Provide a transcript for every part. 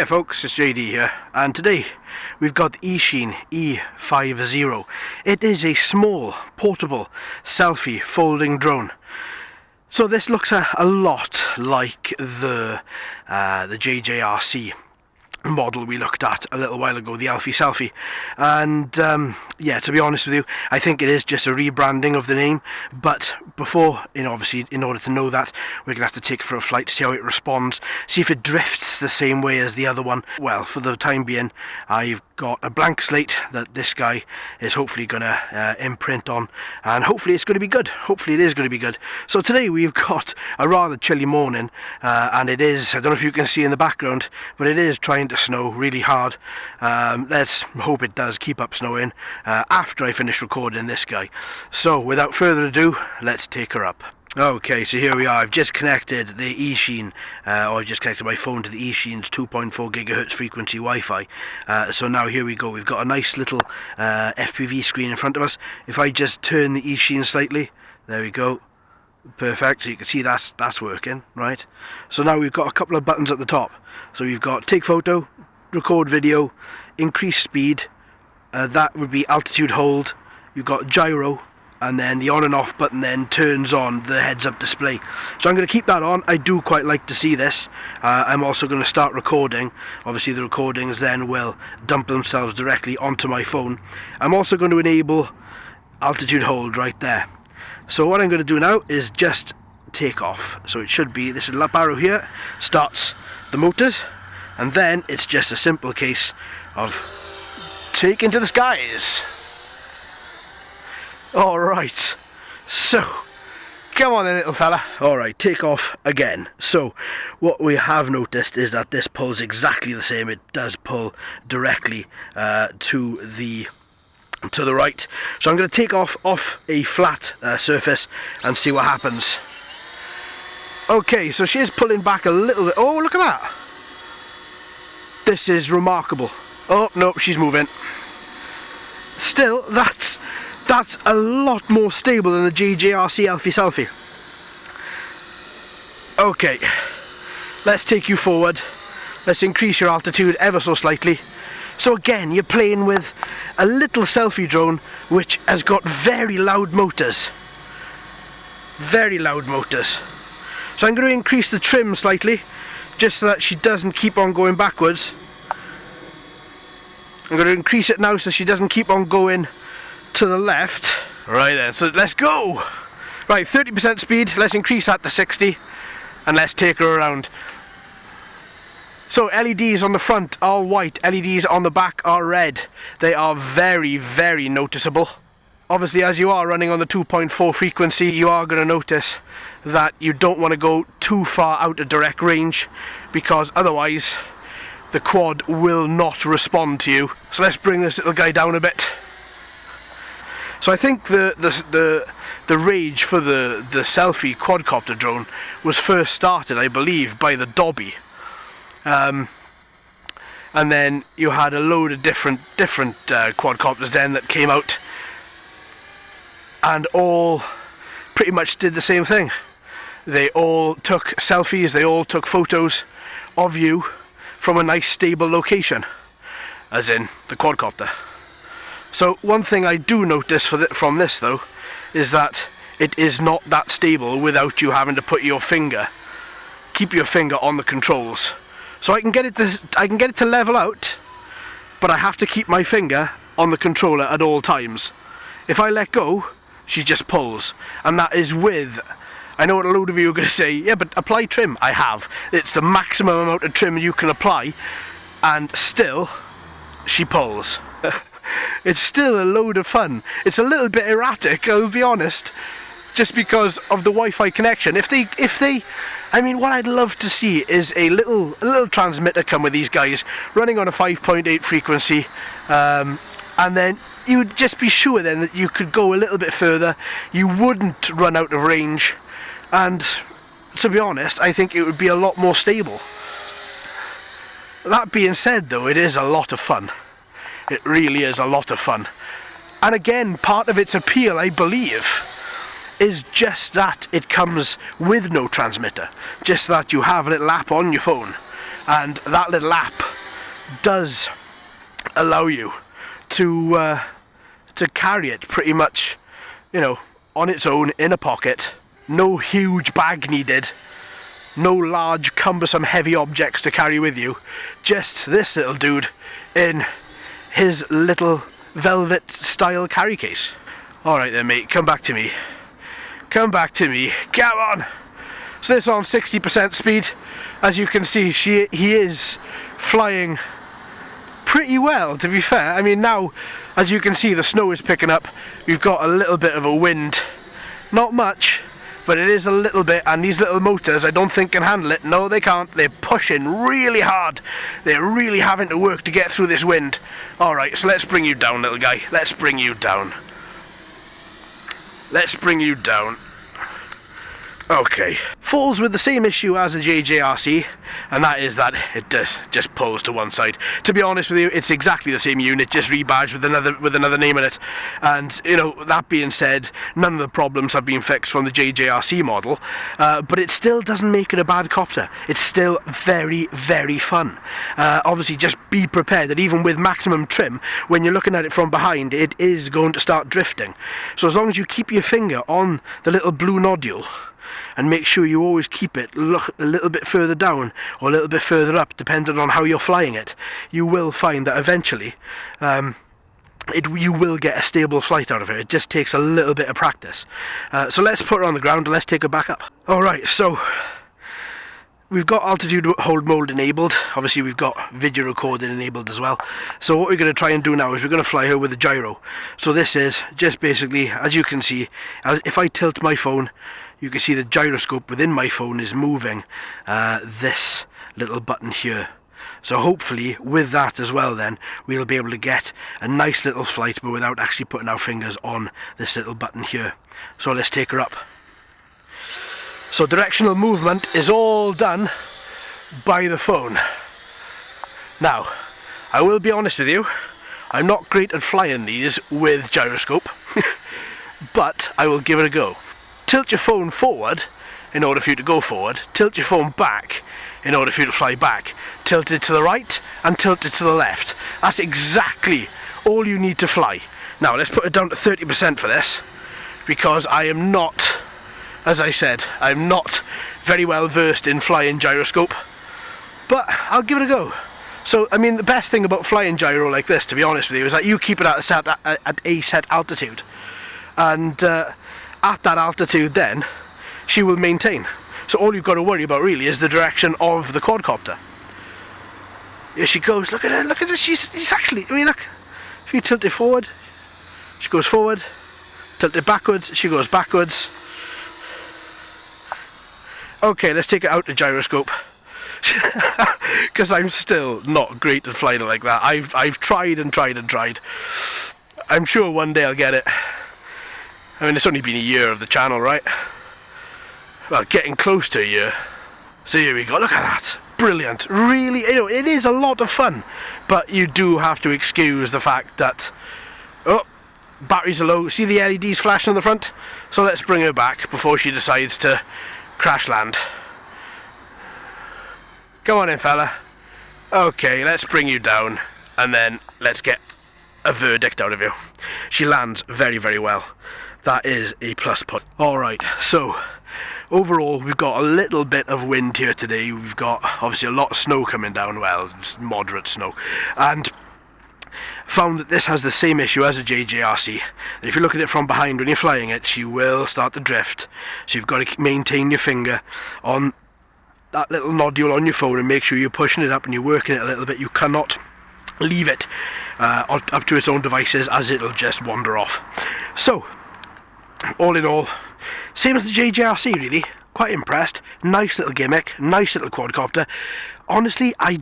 Hiya folks, it's JD here, and today we've got the Eachine E50. It is a small, portable, selfie folding drone. So this looks a lot like the JJRC model we looked at a little while ago, the Elfie Selfie, and yeah, to be honest with you, I think it is just a rebranding of the name. But before, obviously, in order to know that, we're gonna have to take it for a flight, see how it responds, see if it drifts the same way as the other one. Well, for the time being, I've got a blank slate that this guy is hopefully gonna imprint on, and hopefully it's going to be good. Hopefully it is going to be good. So today we've got a rather chilly morning, and it is, I don't know if you can see in the background, but it is trying to snow really hard. Let's hope it does keep up snowing after I finish recording this guy. So without further ado, let's take her up. Okay, so here we are. I've just connected the Eachine, or I've just connected my phone to the Eachine's 2.4 gigahertz frequency Wi-Fi. So now here we go. We've got a nice little FPV screen in front of us. If I just turn the Eachine slightly, there we go. Perfect. So you can see that's working, right? So now we've got a couple of buttons at the top. So we've got take photo, record video, increase speed. That would be altitude hold. You've got gyro, and then the on and off button then turns on the heads up display. So I'm going to keep that on. I do quite like to see this. I'm also going to start recording. Obviously the recordings then will dump themselves directly onto my phone. I'm also going to enable altitude hold right there. So what I'm going to do now is just take off. So it should be this little up arrow here starts the motors, and then it's just a simple case of taking to the skies. Alright, so come on then, little fella. Alright, take off again. So what we have noticed is that this pulls exactly the same. It does pull directly to the right. So I'm going to take off a flat surface and see what happens. Okay, so she is pulling back a little bit. Oh, look at that. This is remarkable. Oh, nope, she's moving. Still, that's a lot more stable than the JJRC Elfie Selfie. Okay, let's take you forward. Let's increase your altitude ever so slightly. So again, you're playing with a little selfie drone which has got very loud motors. Very loud motors. So I'm going to increase the trim slightly, just so that she doesn't keep on going backwards. I'm going to increase it now so she doesn't keep on going to the left. Right then, so let's go! Right, 30% speed, let's increase that to 60, and let's take her around. So LEDs on the front are white, LEDs on the back are red. They are very, very noticeable. Obviously, as you are running on the 2.4 frequency, you are going to notice that you don't want to go too far out of direct range, because otherwise the quad will not respond to you. So let's bring this little guy down a bit. So I think the rage for the Selfie Quadcopter drone was first started, I believe, by the Dobby. And then you had a load of different quadcopters then that came out, and all pretty much did the same thing. They all took selfies, they all took photos of you from a nice stable location, as in the quadcopter. So one thing I do notice from this though is that it is not that stable without you having to put your finger, keep your finger on the controls. So I can get it to level out, but I have to keep my finger on the controller at all times. If I let go, she just pulls, and that is with, I know what a load of you are going to say, yeah, but apply trim. I have. It's the maximum amount of trim you can apply, and still she pulls. It's still a load of fun. It's a little bit erratic, I'll be honest, just because of the Wi-Fi connection. If they I mean, what I'd love to see is a little transmitter come with these guys running on a 5.8 frequency, and then you would just be sure then that you could go a little bit further, you wouldn't run out of range, and to be honest, I think it would be a lot more stable. That being said though, it is a lot of fun. It really is a lot of fun. And again, part of its appeal, I believe, is just that it comes with no transmitter, just that you have a little app on your phone and that little app does allow you to carry it pretty much, you know, on its own in a pocket. No huge bag needed, no large cumbersome heavy objects to carry with you, just this little dude in his little velvet style carry case. Alright then mate, come back to me. Come back to me, come on! So this on 60% speed. As you can see, he is flying pretty well, to be fair. I mean, now, as you can see, the snow is picking up. We've got a little bit of a wind. Not much, but it is a little bit, and these little motors I don't think can handle it. No, they can't. They're pushing really hard. They're really having to work to get through this wind. Alright, so let's bring you down, little guy. Let's bring you down. Let's bring you down. Okay. Falls with the same issue as a JJRC, and that is that it does just pulls to one side. To be honest with you, it's exactly the same unit, just rebadged with another name in it. And you know, that being said, none of the problems have been fixed from the JJRC model, but it still doesn't make it a bad copter. It's still very, very fun. Obviously, just be prepared that even with maximum trim, when you're looking at it from behind, it is going to start drifting. So as long as you keep your finger on the little blue nodule, and make sure you always keep it look a little bit further down or a little bit further up, depending on how you're flying it, you will find that eventually you will get a stable flight out of it. It just takes a little bit of practice. So let's put her on the ground and let's take her back up. Alright, so we've got altitude hold mode enabled. Obviously we've got video recording enabled as well. So what we're going to try and do now is we're going to fly her with a gyro. So this is just basically, as you can see, if I tilt my phone, you can see the gyroscope within my phone is moving this little button here. So hopefully with that as well then, we'll be able to get a nice little flight, but without actually putting our fingers on this little button here. So let's take her up. So directional movement is all done by the phone. Now, I will be honest with you, I'm not great at flying these with gyroscope, but I will give it a go. Tilt your phone forward in order for you to go forward, tilt your phone back in order for you to fly back, tilt it to the right and tilt it to the left. That's exactly all you need to fly. Now let's put it down to 30% for this, because I am not, as I said, I'm not very well versed in flying gyroscope, but I'll give it a go. So I mean, the best thing about flying gyro like this, to be honest with you, is that you keep it at a set altitude, and at that altitude then she will maintain. So all you've got to worry about really is the direction of the quadcopter. Here she goes, look at her, she's actually, I mean look, if you tilt it forward, she goes forward, tilt it backwards, she goes backwards. Okay, let's take it out to gyroscope, because I'm still not great at flying it like that. I've tried and tried and tried. I'm sure one day I'll get it. I mean, it's only been a year of the channel, right? Well, getting close to a year. So here we go, look at that. Brilliant. Really, you know, it is a lot of fun. But you do have to excuse the fact that, oh, batteries are low. See the LEDs flashing on the front? So let's bring her back before she decides to crash land. Come on in, fella. Okay, let's bring you down, and then let's get a verdict out of you. She lands very, very well. That is a plus point. Alright, so overall we've got a little bit of wind here today. We've got obviously a lot of snow coming down, well, it's moderate snow, and found that this has the same issue as a JJRC. And if you look at it from behind when you're flying it, she will start to drift. So you've got to maintain your finger on that little nodule on your phone and make sure you're pushing it up and you're working it a little bit. You cannot leave it up to its own devices, as it'll just wander off. So all in all, same as the JJRC really. Quite impressed. Nice little gimmick, nice little quadcopter. Honestly, I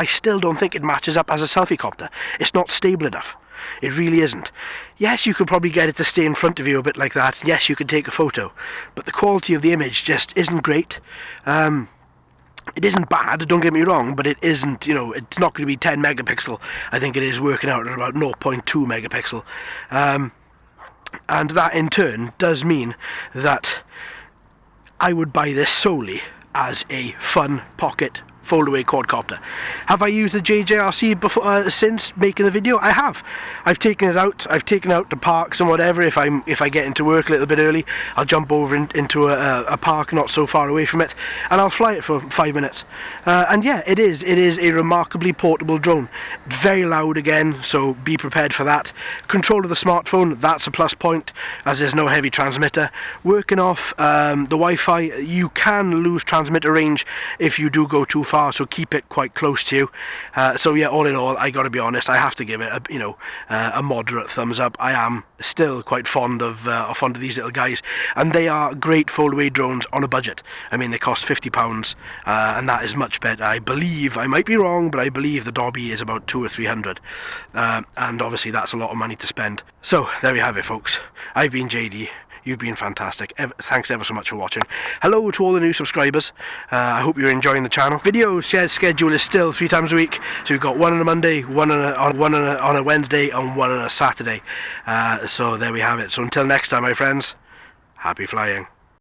still don't think it matches up as a selfie copter. It's not stable enough. It really isn't. Yes, you could probably get it to stay in front of you a bit like that. Yes, you could take a photo, but the quality of the image just isn't great. It isn't bad, don't get me wrong, but it isn't, you know, it's not going to be 10 megapixel. I think it is working out at about 0.2 megapixel. And that in turn does mean that I would buy this solely as a fun pocket foldaway quadcopter. Have I used the JJRC before, since making the video? I have. I've taken it out. I've taken it out to parks and whatever. If I get into work a little bit early, I'll jump over into a park not so far away from it, and I'll fly it for 5 minutes. And yeah, it is a remarkably portable drone. Very loud again, so be prepared for that. Control of the smartphone, that's a plus point, as there's no heavy transmitter. Working off the Wi-Fi, you can lose transmitter range if you do go too far, so keep it quite close to you. So yeah, all in all, I gotta be honest, I have to give it a moderate thumbs up. I am still quite fond of these little guys, and they are great foldaway drones on a budget. I mean, they cost £50, and that is much better. I believe, I might be wrong, but I believe the Dobby is about 200 or 300, and obviously that's a lot of money to spend. So there we have it, folks. I've been JD. You've been fantastic. Thanks ever so much for watching. Hello to all the new subscribers. I hope you're enjoying the channel. Video schedule is still 3 times a week. So we've got one on a Monday, one on a Wednesday, and one on a Saturday. So there we have it. So until next time, my friends, happy flying.